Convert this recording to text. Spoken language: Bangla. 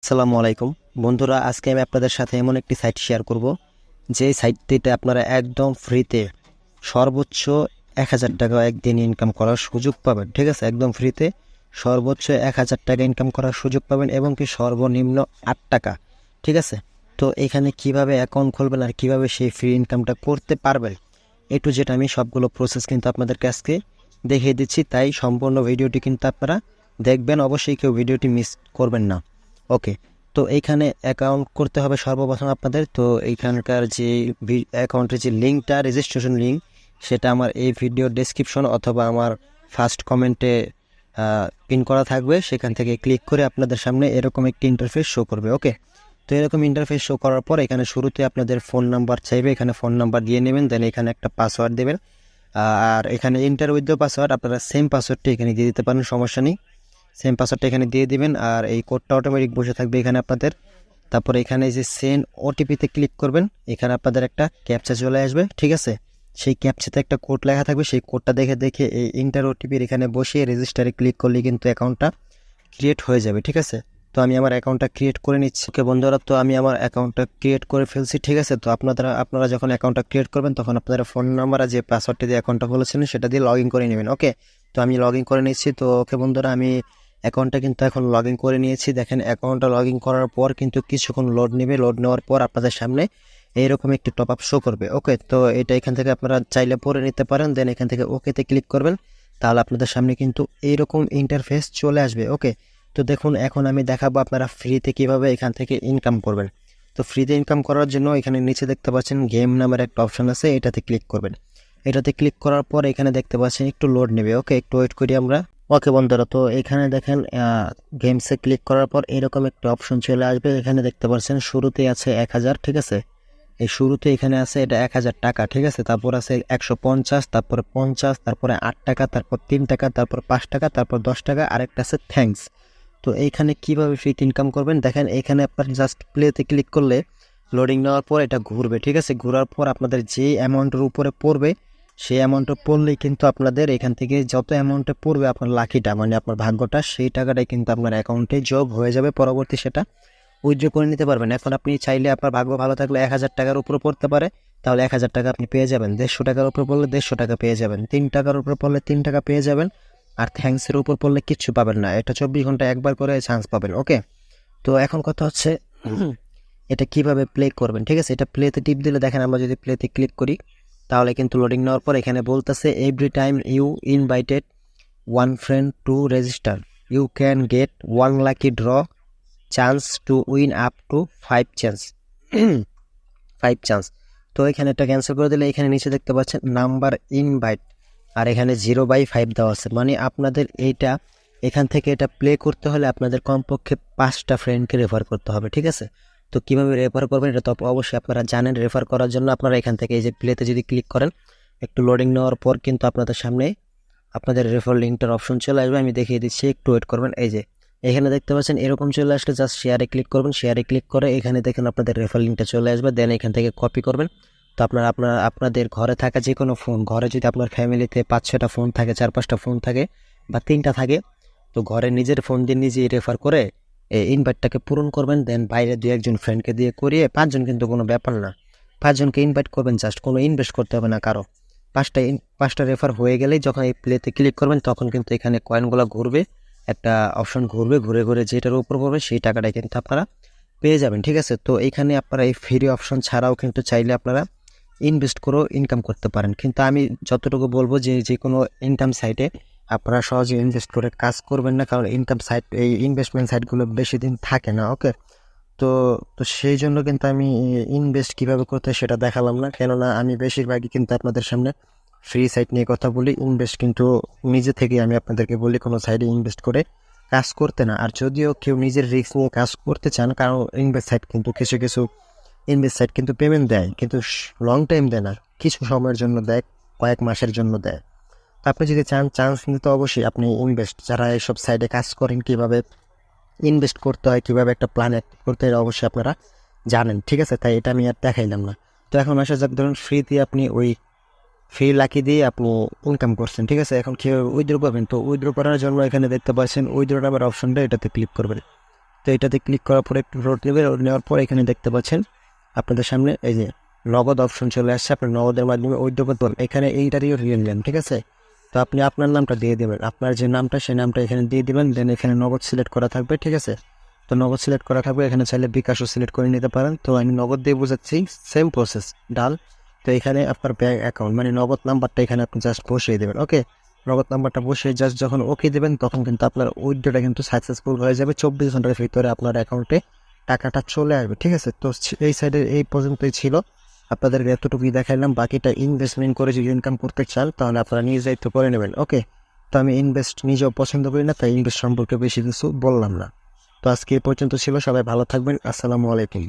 আসসালামু আলাইকুম বন্ধুরা, আজকে আমি আপনাদের সাথে এমন একটি সাইট শেয়ার করব যে সাইটটিতে আপনারা একদম ফ্রিতে সর্বোচ্চ 1000 টাকা একদিন ইনকাম করার সুযোগ পাবেন। ঠিক আছে, একদম ফ্রিতে সর্বোচ্চ 1000 টাকা ইনকাম করার সুযোগ পাবেন এবং কি সর্বনিম্ন 8 টাকা। ঠিক আছে, তো এখানে কিভাবে অ্যাকাউন্ট খুলবেন আর কিভাবে সেই ফ্রি ইনকামটা করতে পারবেন, একটু যেটা আমি সবগুলো প্রসেস কিন্তু আপনাদেরকে আজকে দেখিয়ে দিচ্ছি। তাই সম্পূর্ণ ভিডিওটি কিন্তু আপনারা দেখবেন, অবশ্যই কেউ ভিডিওটি মিস করবেন না। ওকে, তো এইখানে অ্যাকাউন্ট করতে হবে সর্বপ্রথম আপনাদের। তো এইখানকার যে অ্যাকাউন্টের যে লিঙ্কটা, রেজিস্ট্রেশন লিঙ্ক, সেটা আমার এই ভিডিও ডেসক্রিপশন অথবা আমার ফার্স্ট কমেন্টে পিন করা থাকবে। সেখান থেকে ক্লিক করে আপনাদের সামনে এরকম একটি ইন্টারফেস শো করবে। ওকে, তো এরকম ইন্টারফেস শো করার পর এখানে শুরুতে আপনাদের ফোন নাম্বার চাইবে, এখানে ফোন নাম্বার দিয়ে নেবেন, দেন এখানে একটা পাসওয়ার্ড দেবেন। আর এখানে এন্টার উইথ দ্য পাসওয়ার্ড আপনারা সেম পাসওয়ার্ডটি এখানে দিয়ে দিতে পারেন, সমস্যা নেই। সেম পাসওয়ার্ডটা এখানে দিয়ে দিবেন আর এই কোডটা অটোমেটিক বসে থাকবে এখানে আপনাদের। তারপরে এখানে যে সেন্ড ওটিপিতে ক্লিক করবেন, এখানে আপনাদের একটা ক্যাপচা চলে আসবে। ঠিক আছে, সেই ক্যাপচাতে একটা কোড লেখা থাকবে, সেই কোডটা দেখে দেখে এই ইন্টার ওটিপির এখানে বসিয়ে রেজিস্টারে ক্লিক করলে কিন্তু অ্যাকাউন্টটা ক্রিয়েট হয়ে যাবে। ঠিক আছে, তো আমি আমার অ্যাকাউন্টটা ক্রিয়েট করে নিচ্ছি। ওকে বন্ধুরা, তো আমি আমার অ্যাকাউন্টটা ক্রিয়েট করে ফেলছি। ঠিক আছে, তো আপনারা যখন অ্যাকাউন্টটা ক্রিয়েট করবেন তখন আপনারা ফোন নাম্বার আর যে পাসওয়ার্ডটি দিয়ে অ্যাকাউন্টটা খুলেছেন সেটা দিয়ে লগ ইন করে নেবেন। ওকে, তো আমি লগ ইন করে নিচ্ছি। তো ওকে বন্ধুরা, আমি অ্যাকাউন্টটা কিন্তু এখন লগ ইন করে নিয়েছি। দেখেন অ্যাকাউন্টটা লগ ইন করার পর কিন্তু কিছুক্ষণ লোড নেবে, লোড নেওয়ার পর আপনাদের সামনে এইরকম একটি টপ আপ শো করবে। ওকে, তো এটা এখান থেকে আপনারা চাইলে পরে নিতে পারেন, দেন এখান থেকে ওকেতে ক্লিক করবেন, তাহলে আপনাদের সামনে কিন্তু এইরকম ইন্টারফেস চলে আসবে। ওকে, তো দেখুন এখন আমি দেখাবো আপনারা ফ্রিতে কিভাবে এখান থেকে ইনকাম করবেন। তো ফ্রিতে ইনকাম করার জন্য এখানে নিচে দেখতে পাচ্ছেন গেম নামের একটা অপশন আছে, এটাতে ক্লিক করবেন। এটাতে ক্লিক করার পর এখানে দেখতে পাচ্ছেন একটু লোড নেবে। ওকে, একটু ওয়েট করি আমরা। ওকে বন্ধুরা, তো এখানে দেখেন গেমসে ক্লিক করার পর এরকম একটা অপশন চলে আসবে। এখানে দেখতে পাচ্ছেন শুরুতে আছে 1000। ঠিক আছে, এই শুরুতে এখানে আছে এটা 1000 টাকা। ঠিক আছে, তারপর আছে 150, তারপরে 50, তারপরে 8 টাকা, তারপর 3 টাকা, তারপর 5 টাকা, তারপর 10 টাকা, আরেকটা আছে থ্যাঙ্কস। তো এইখানে কিভাবে ফ্রিতে ইনকাম করবেন দেখেন, এখানে আপনার জাস্ট প্লেতে ক্লিক করলে লোডিং নেওয়ার পর এটা ঘুরবে। ঠিক আছে, ঘোরার পর আপনাদের যে অ্যামাউন্টের উপরে পড়বে সেই অ্যামাউন্টে পড়লেই কিন্তু আপনাদের এখান থেকে যত অ্যামাউন্টে পড়বে আপনার লাকিটা মানে আপনার ভাগ্যটা, সেই টাকাটাই কিন্তু আপনার অ্যাকাউন্টে যোগ হয়ে যাবে। পরবর্তী সেটা উইথড্র করে নিতে পারবেন। এখন আপনি চাইলে আপনার ভাগ্য ভালো থাকলে 1000 টাকার উপরে পড়তে পারে, তাহলে 1000 টাকা আপনি পেয়ে যাবেন। 150 টাকার উপরে পড়লে 150 টাকা পেয়ে যাবেন। 3 টাকার উপরে পড়লে 3 টাকা পেয়ে যাবেন। আর থ্যাঙ্কসের উপর পড়লে কিচ্ছু পাবেন না, এটা 24 ঘন্টা একবার করে চান্স পাবেন। ওকে, তো এখন কথা হচ্ছে এটা কিভাবে প্লে করবেন। ঠিক আছে, এটা প্লেতে টিপ দিলে দেখেন, আমরা যদি প্লেতে ক্লিক করি তাহলে কিন্তু লোডিং নেওয়ার পর এখানে বলতেছে every time you invited one friend to register you can get 1 lucky draw chance to win up to 5 chance 5 chance. তো এখানে এটা ক্যান্সেল করে দিলে এখানে নিচে দেখতে পাচ্ছেন নাম্বার ইনভাইট, আর এখানে 0/5 দেওয়া আছে, মানে আপনাদের এইটা এখান থেকে এটা প্লে করতে হলে আপনাদের কমপক্ষে 5টা ফ্রেন্ডকে রেফার করতে হবে। ঠিক আছে, তো কীভাবে রেফার করবেন এটা তো অবশ্যই আপনারা জানেন। রেফার করার জন্য আপনারা এখান থেকে এই যে প্লেতে যদি ক্লিক করেন, একটু লোডিং নেওয়ার পর কিন্তু আপনাদের সামনে আপনাদের রেফার লিঙ্কটার অপশন চলে আসবে। আমি দেখিয়ে দিচ্ছি, একটু ওয়েট করবেন। এই যে এখানে দেখতে পাচ্ছেন এরকম চলে আসলে জাস্ট শেয়ারে ক্লিক করবেন। শেয়ারে ক্লিক করে এখানে দেখেন আপনাদের রেফার লিঙ্কটা চলে আসবে, দেন এখান থেকে কপি করবেন। তো আপনাদের ঘরে থাকা যে কোনো ফোন, ঘরে যদি আপনার ফ্যামিলিতে 5-6টা ফোন থাকে, 4-5টা ফোন থাকে বা 3টা থাকে, তো ঘরে নিজের ফোন দিয়ে নিজেই রেফার করে এই ইনভাইটটাকে পূরণ করবেন। দেন বাইরে 2-1 জন ফ্রেন্ডকে দিয়ে করিয়ে 5 জন কিন্তু কোনো ব্যাপার না, 5 জনকে ইনভাইট করবেন, জাস্ট কোনো ইনভেস্ট করতে হবে না কারো। 5টা রেফার হয়ে গেলেই যখন এই প্লেতে ক্লিক করবেন তখন কিন্তু এখানে কয়েনগুলো ঘুরবে, একটা অপশন ঘুরবে, ঘুরে ঘুরে যেটার উপর পড়বে সেই টাকাটাই কিন্তু আপনারা পেয়ে যাবেন। ঠিক আছে, তো এইখানে আপনারা এই ফ্রি অপশন ছাড়াও কিন্তু চাইলে আপনারা ইনভেস্ট করেও ইনকাম করতে পারেন। কিন্তু আমি যতটুকু বলবো যে যে কোনো ইনকাম সাইটে আপনারা সহজে ইনভেস্ট করে কাজ করবেন না, কারণ ইনকাম সাইট এই ইনভেস্টমেন্ট সাইটগুলো বেশি দিন থাকে না। ওকে, তো তো সেই জন্য কিন্তু আমি ইনভেস্ট কিভাবে করতে হয় সেটা দেখালাম না, কেননা আমি বেশিরভাগই কিন্তু আপনাদের সামনে ফ্রি সাইট নিয়ে কথা বলি। ইনভেস্ট কিন্তু নিজে থেকে আমি আপনাদেরকে বলি কোনো সাইডে ইনভেস্ট করে কাজ করতে না। আর যদিও কেউ নিজের রিস্ক নিয়ে কাজ করতে চান, কারণ ইনভেস্ট সাইট কিন্তু কিছু কিছু ইনভেস্ট সাইট কিন্তু পেমেন্ট দেয়, কিন্তু লং টাইম দেয় না, কিছু সময়ের জন্য দেয়, কয়েক মাসের জন্য দেয়। তো আপনি যদি চান চান্স নিতে, তো অবশ্যই আপনি ইনভেস্ট, যারা এইসব সাইডে কাজ করেন কীভাবে ইনভেস্ট করতে হয়, কীভাবে একটা প্ল্যান করতে হয়, অবশ্যই আপনারা জানেন। ঠিক আছে, তাই এটা আমি আর দেখাইলাম না। তো এখন আসা যাক, ধরুন ফ্রিতে আপনি ওই ফ্রি লাকি দিয়ে আপনি ইনকাম করছেন। ঠিক আছে, এখন কীভাবে উইথড্র করবেন, তো উইথড্র করার জন্য এখানে দেখতে পাচ্ছেন উইথড্র নামের অপশনটা, এটাতে ক্লিক করবেন। তো তো এটাতে ক্লিক করার পরে একটু লোড নেবে, লোড নেওয়ার পর এখানে দেখতে পাচ্ছেন আপনাদের সামনে এই যে নগদ অপশন চলে আসছে। আপনি নগদের মাধ্যমে উইথড্র করতে পারবেন। এখানে এইটারই রিয়েল নেম, ঠিক আছে। তো আপনি আপনার নামটা দিয়ে দেবেন, আপনার যে নামটা সেই নামটা এখানে দিয়ে দিবেন। দেন এখানে নগদ সিলেক্ট করা থাকবে, ঠিক আছে। তো নগদ সিলেক্ট করা থাকবে, এখানে চাইলে বিকাশও সিলেক্ট করে নিতে পারেন। তো আমি নগদ দিয়ে বোঝাচ্ছি, সেম প্রসেস ডাল। তো এখানে আপনার ব্যাঙ্ক অ্যাকাউন্ট মানে নগদ নাম্বারটা এখানে আপনি জাস্ট বসিয়ে দেবেন। ওকে, নগদ নাম্বারটা বসিয়ে জাস্ট যখন ওকে দেবেন তখন কিন্তু আপনার উইথড্রটা কিন্তু সাকসেসফুল হয়ে যাবে। 24 ঘন্টার ভিতরে আপনার অ্যাকাউন্টে টাকাটা চলে আসবে, ঠিক আছে। তো এই সাইডে এই পর্যন্তই ছিল, আপনাদের এতটুকুই দেখাইলাম। বাকিটা ইনভেস্টমেন্ট করে যদি ইনকাম করতে চান তাহলে আপনারা নিজ দায়িত্ব করে নেবেন। ওকে, তো আমি ইনভেস্ট নিজেও পছন্দ করি না, তাই ইনভেস্ট সম্পর্কে বেশি কিছু বললাম না। তো আজকে এই পর্যন্ত ছিল, সবাই ভালো থাকবেন, আসসালামু আলাইকুম।